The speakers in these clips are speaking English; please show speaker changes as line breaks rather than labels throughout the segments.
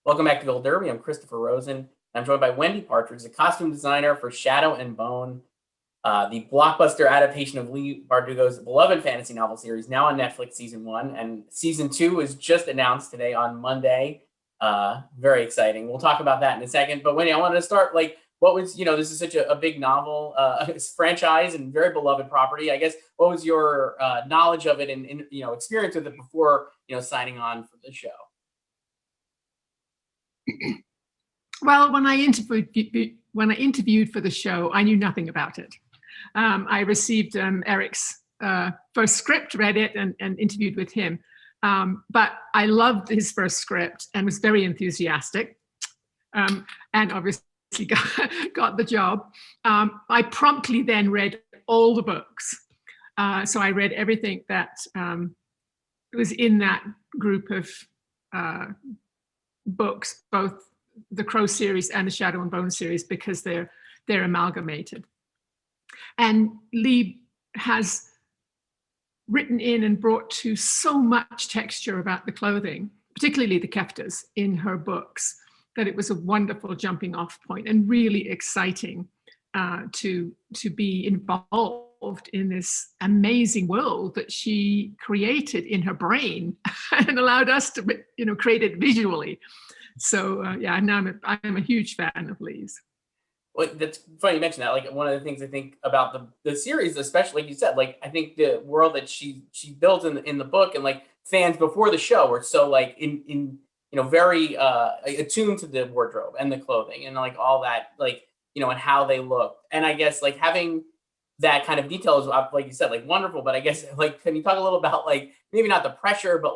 Welcome back to Gold Derby. I'm Christopher Rosen. I'm joined by Wendy Partridge, the costume designer for Shadow and Bone, the blockbuster adaptation of Leigh Bardugo's beloved fantasy novel series, now on Netflix season 1. And season 2 was just announced today on Monday. Very exciting. We'll talk about that in a second. But Wendy, I wanted to start, what was, this is such a big novel, franchise and very beloved property. I guess, what was your knowledge of it and experience with it before, signing on for the show?
Well, when I interviewed for the show, I knew nothing about it. I received Eric's first script, read it, and interviewed with him. But I loved his first script and was very enthusiastic, and obviously got the job. I promptly then read all the books. So I read everything that was in that group of books, both the Crow series and the Shadow and Bone series, because they're amalgamated. And Leigh has written in and brought to so much texture about the clothing, particularly the keftas in her books, that it was a wonderful jumping off point and really exciting to be involved in this amazing world that she created in her brain and allowed us to, create it visually. So now I'm a huge fan of Leigh's.
Well, that's funny you mentioned that. Like, one of the things I think about the series, especially like you said, I think the world that she built in the book, and fans before the show were so very attuned to the wardrobe and the clothing and all that, and how they look. And I guess having that kind of detail is, like you said, wonderful. But I guess can you talk a little about maybe not the pressure, but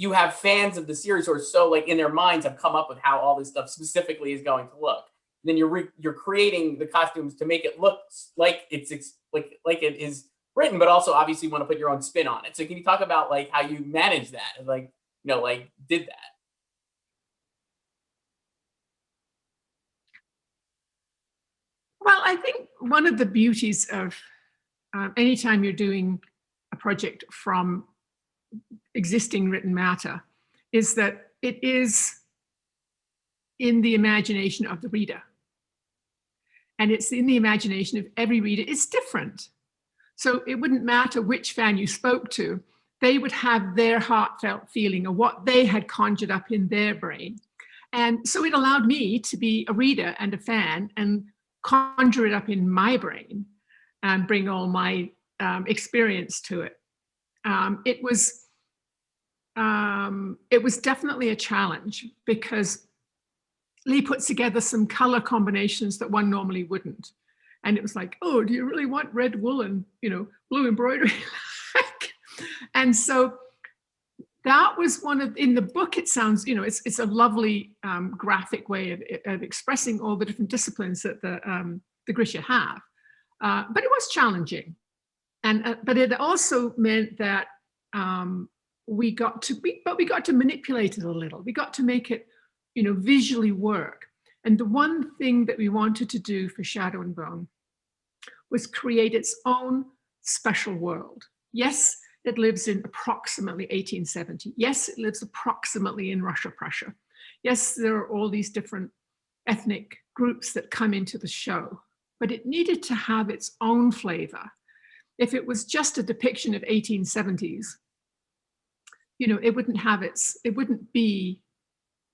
you have fans of the series who are so in their minds have come up with how all this stuff specifically is going to look. And then you're creating the costumes to make it look like it's like it is written, but also obviously want to put your own spin on it. So can you talk about how you manage that and did that?
Well, I think one of the beauties of anytime you're doing a project from existing written matter is that it is in the imagination of the reader. And it's in the imagination of every reader. It's different. So it wouldn't matter which fan you spoke to, they would have their heartfelt feeling of what they had conjured up in their brain. And so it allowed me to be a reader and a fan and conjure it up in my brain and bring all my experience to it. It was definitely a challenge because Leigh puts together some color combinations that one normally wouldn't. And it was oh, do you really want red wool and, blue embroidery? And so that was in the book, it sounds, it's a lovely graphic way of expressing all the different disciplines that the Grisha have. But it was challenging. But it also meant that we got to manipulate it a little. We got to make it, visually work. And the one thing that we wanted to do for Shadow and Bone was create its own special world. Yes, it lives in approximately 1870. Yes, it lives approximately in Russia, Prussia. Yes, there are all these different ethnic groups that come into the show, but it needed to have its own flavor. If it was just a depiction of 1870s, it wouldn't be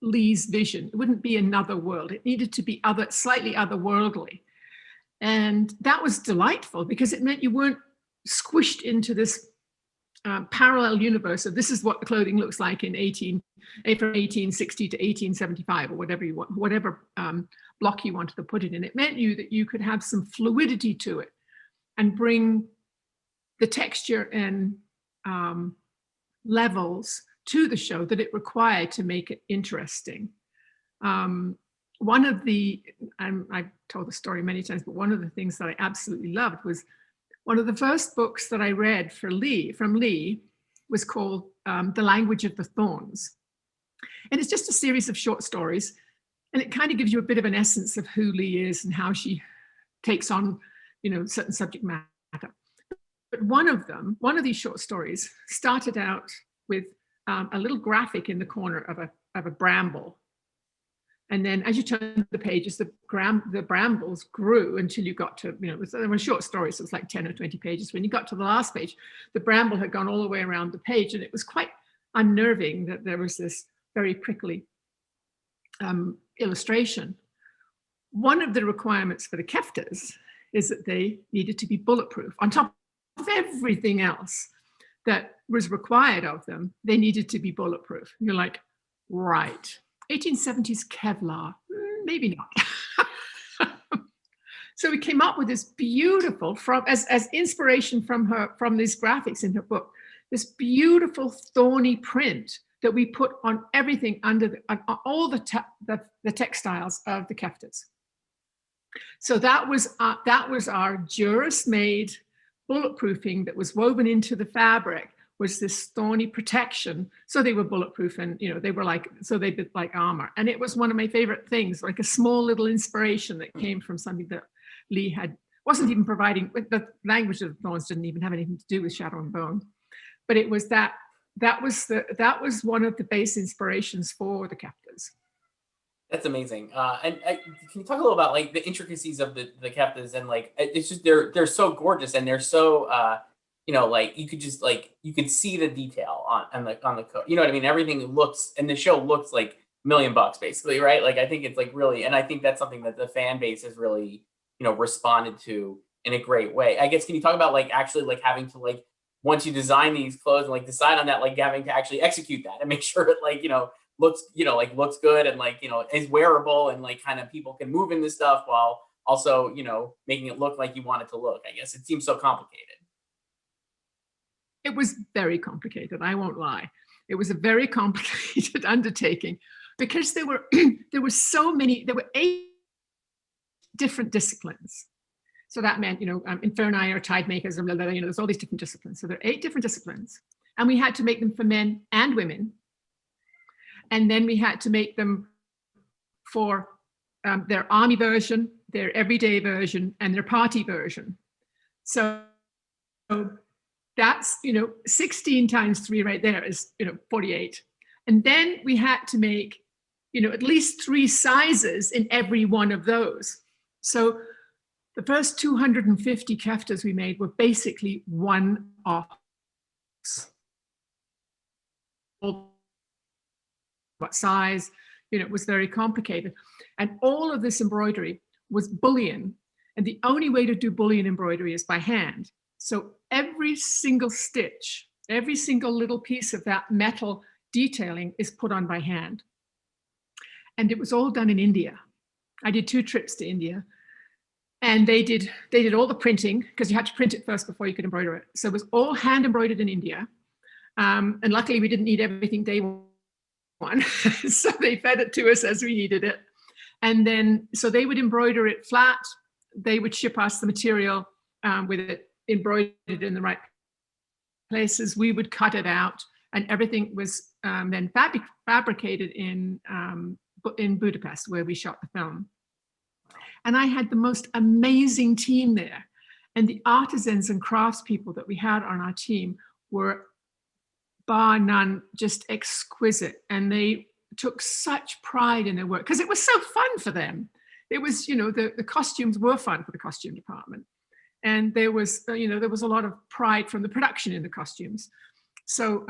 Leigh's vision. It wouldn't be another world. It needed to be slightly otherworldly. And that was delightful because it meant you weren't squished into this parallel universe of this is what the clothing looks like from 1860 to 1875 or whatever you want, whatever block you wanted to put it in. It meant that you could have some fluidity to it and bring the texture and levels to the show that it required to make it interesting. I've told the story many times, but one of the things that I absolutely loved was one of the first books that I read from Leigh was called The Language of the Thorns. And it's just a series of short stories. And it kind of gives you a bit of an essence of who Leigh is and how she takes on, certain subject matter. But one of these short stories started out with a little graphic in the corner of a bramble And then as you turn the pages, the brambles grew until you got to, they were short stories, so it was like 10 or 20 pages. When you got to the last page, the bramble had gone all the way around the page, and it was quite unnerving that there was this very prickly illustration. One of the requirements for the keftas is that they needed to be bulletproof. On top of everything else that was required of them, they needed to be bulletproof. And you're like, right. 1870s Kevlar, maybe not. So we came up with this beautiful, as inspiration from these graphics in her book, this beautiful thorny print that we put on everything under on all the textiles of the keftas. So that was our Juris-made bulletproofing that was woven into the fabric, was this thorny protection. So they were bulletproof, and they were like, so they did like armor. And it was one of my favorite things, like a small little inspiration that came from something that Leigh wasn't even providing. The language of the thorns didn't even have anything to do with shadow and bone, but it was that was one of the base inspirations for the keftas.
That's amazing. And can you talk a little about like the intricacies of the keftas, and like it's just they're so gorgeous, and they're so like you could see the detail on the coat. You know what I mean? Everything looks, and the show looks like $1 million basically, right? Like I think it's like really, and I think that's something that the fan base has really responded to in a great way. I guess, can you talk about like actually like having to like, once you design these clothes and like decide on that, like having to actually execute that and make sure it like looks good, and like is wearable, and like kind of people can move in this stuff while also making it look like you want it to look. I guess it seems so complicated.
It was very complicated, I won't lie. It was a very complicated undertaking, because there were 8 different disciplines. So that meant, inferni or tide makers, or there's all these different disciplines. So there are 8 different disciplines, and we had to make them for men and women. And then we had to make them for their army version, their everyday version, and their party version. So that's 16 times 3 right there is 48. And then we had to make at least 3 sizes in every one of those. So the first 250 keftas we made were basically one off. What size, it was very complicated. And all of this embroidery was bullion. And the only way to do bullion embroidery is by hand. So every single stitch, every single little piece of that metal detailing is put on by hand. And it was all done in India. I did 2 trips to India, and they did all the printing, because you had to print it first before you could embroider it. So it was all hand embroidered in India. And luckily we didn't need everything day one. So they fed it to us as we needed it. And then, so they would embroider it flat. They would ship us the material with it embroidered in the right places. We would cut it out, and everything was then fabricated in Budapest, where we shot the film. And I had the most amazing team there. And the artisans and craftspeople that we had on our team were bar none just exquisite. And they took such pride in their work, because it was so fun for them. It was, the costumes were fun for the costume department. And there was a lot of pride from the production in the costumes. So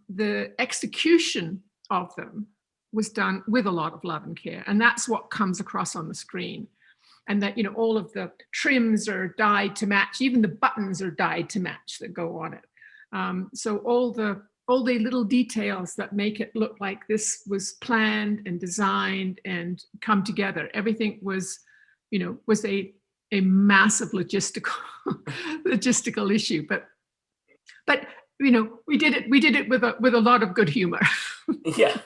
the execution of them was done with a lot of love and care. And that's what comes across on the screen. And that, all of the trims are dyed to match, even the buttons are dyed to match that go on it. So all the little details that make it look like this was planned and designed and come together. Everything was, was a massive logistical issue. But we did it with a lot of good humor.
Yeah.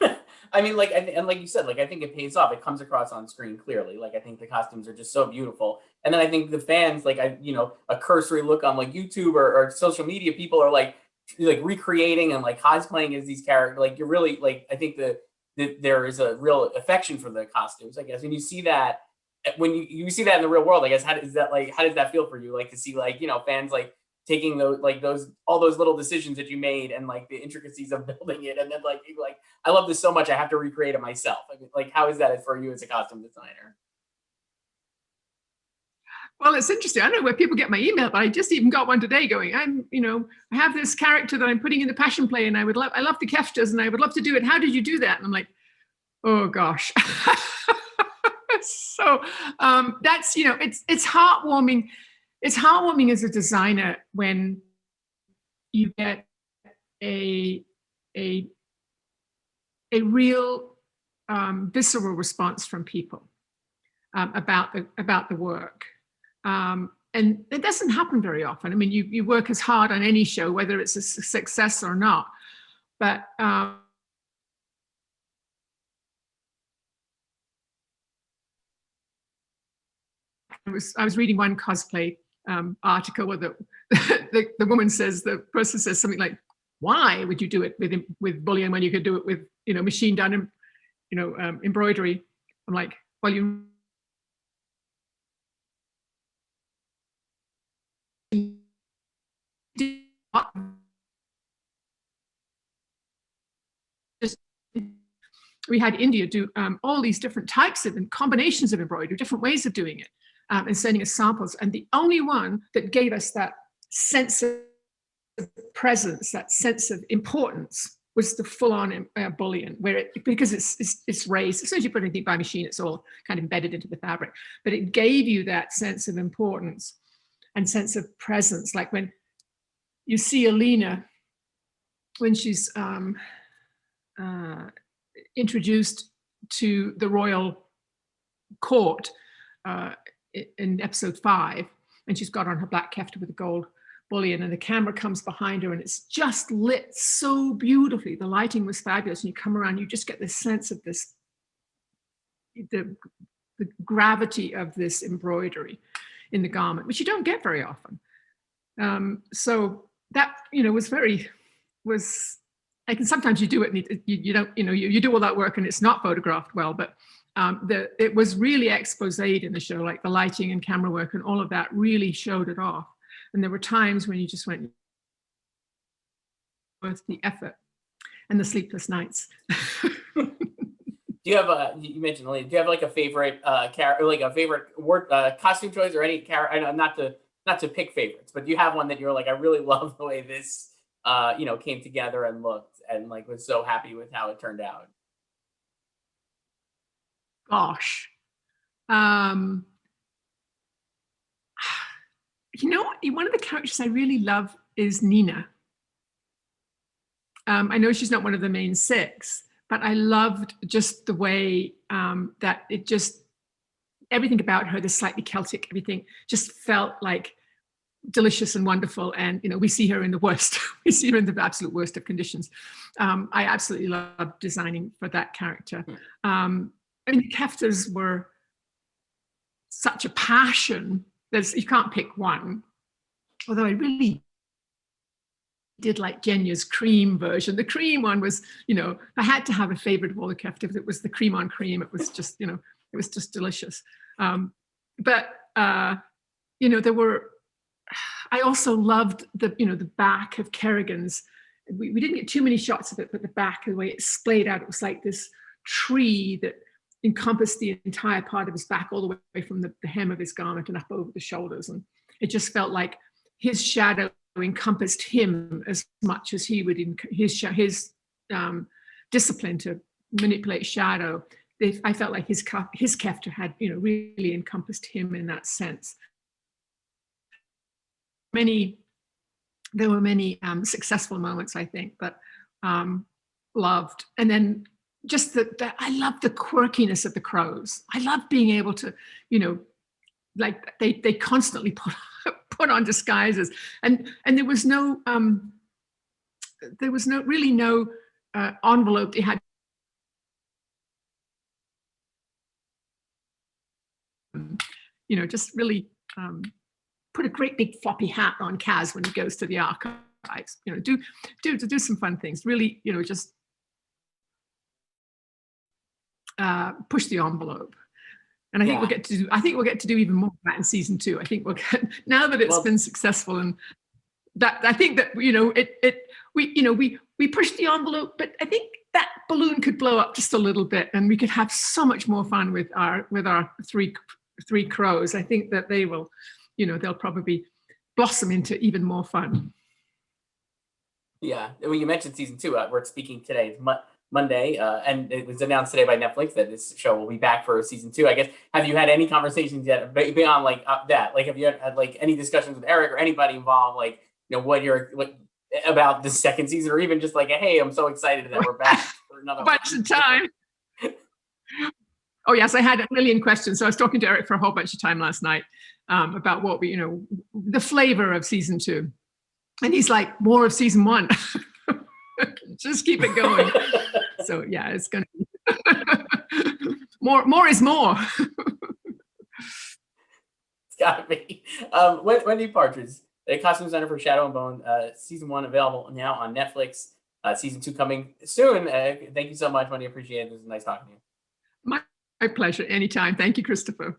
I mean, like, and like you said, like, I think it pays off. It comes across on screen clearly. Like, I think the costumes are just so beautiful. And then I think the fans, like, a cursory look on like YouTube or social media, people are like recreating and like cosplaying as these characters. Like, you're really like, I think there is a real affection for the costumes, I guess. When you see that, when you see that in the real world, I guess, how does that feel for you? Like, to see like, fans like taking those all those little decisions that you made and like the intricacies of building it, and then like you're like, I love this so much, I have to recreate it myself. I mean, like, how is that for you as a costume designer?
Well, it's interesting. I don't know where people get my email, but I just even got one today going, I have this character that I'm putting in the passion play and I love the keftas and I would love to do it. How did you do that? And I'm like, oh gosh. So that's, it's heartwarming. It's heartwarming as a designer when you get a real visceral response from people about the work. And it doesn't happen very often. I mean, you work as hard on any show, whether it's a success or not. But I was reading one cosplay article where the woman says, the person says something like, "Why would you do it with bullion when you could do it with machine done embroidery?" I'm like, well, we had India do all these different types of and combinations of embroidery, different ways of doing it, and sending us samples. And the only one that gave us that sense of presence, that sense of importance, was the full-on bullion, where because it's raised. As soon as you put anything by machine, it's all kind of embedded into the fabric. But it gave you that sense of importance and sense of presence, like when you see Alina when she's introduced to the royal court in episode 5, and she's got on her black kefta with the gold bullion, and the camera comes behind her and it's just lit so beautifully. The lighting was fabulous, and you come around, you just get this sense of this, the gravity of this embroidery in the garment, which you don't get very often. So that was like, sometimes you do it and you don't, you do all that work and it's not photographed well, but it was really exposed in the show, like the lighting and camera work and all of that really showed it off. And there were times when you just went, worth the effort and the sleepless nights.
Do you have you mentioned Leigh, do you have like a favorite character, like a favorite word, costume choice, or any character? I know not to pick favorites, but do you have one that you're like, I really love the way this came together and looked, and like was so happy with how it turned out?
Gosh. One of the characters I really love is Nina. I know she's not one of the main 6, but I loved just the way that it just, everything about her, the slightly Celtic, everything just felt like delicious and wonderful. And, we see her in the worst, we see her in the absolute worst of conditions. I absolutely love designing for that character. The keftas were such a passion. You can't pick one, although I really did like Jenya's cream version. The cream one was, I had to have a favorite of all the keftas. It was the cream on cream. It was just, it was just delicious. But there were, I also loved the back of Kerrigan's. We didn't get too many shots of it, but the back, the way it splayed out, it was like this tree that encompassed the entire part of his back, all the way from the hem of his garment and up over the shoulders. And it just felt like his shadow encompassed him as much as he would his discipline to manipulate shadow. I felt like his kefta had really encompassed him in that sense. There were many successful moments, I think, but loved. And then just I love the quirkiness of the crows. I love being able to, like they constantly put on disguises, and there was no envelope they had. Just really put a great big floppy hat on Kaz when he goes to the archives. Do some fun things. Really, just push the envelope. And I think we'll get to do even more of that in season 2. I think we'll get, now that it's been successful, and that I think that, you know, we pushed the envelope, but I think that balloon could blow up just a little bit, and we could have so much more fun with our three crows. I think that they will, you know, they'll probably blossom into even more fun.
Yeah, well, you mentioned season 2. We're speaking today. It's Monday, and it was announced today by Netflix that this show will be back for season 2. I guess, have you had any conversations yet beyond like that? Like, have you had like any discussions with Eric or anybody involved? Like, you know, what about the second season, or even just like, hey, I'm so excited that we're back for another
bunch of time. Oh yes, I had a million questions. So I was talking to Eric for a whole bunch of time last night about what we, you know, the flavor of season 2, and he's like, more of season 1. Just keep it going. So yeah, it's gonna be more is more.
It's gotta be. Wendy Partridge, the costume designer for Shadow and Bone, season 1 available now on Netflix. Season 2 coming soon. Thank you so much, Wendy. Appreciate it. It was nice talking to you.
My pleasure. Anytime. Thank you, Christopher.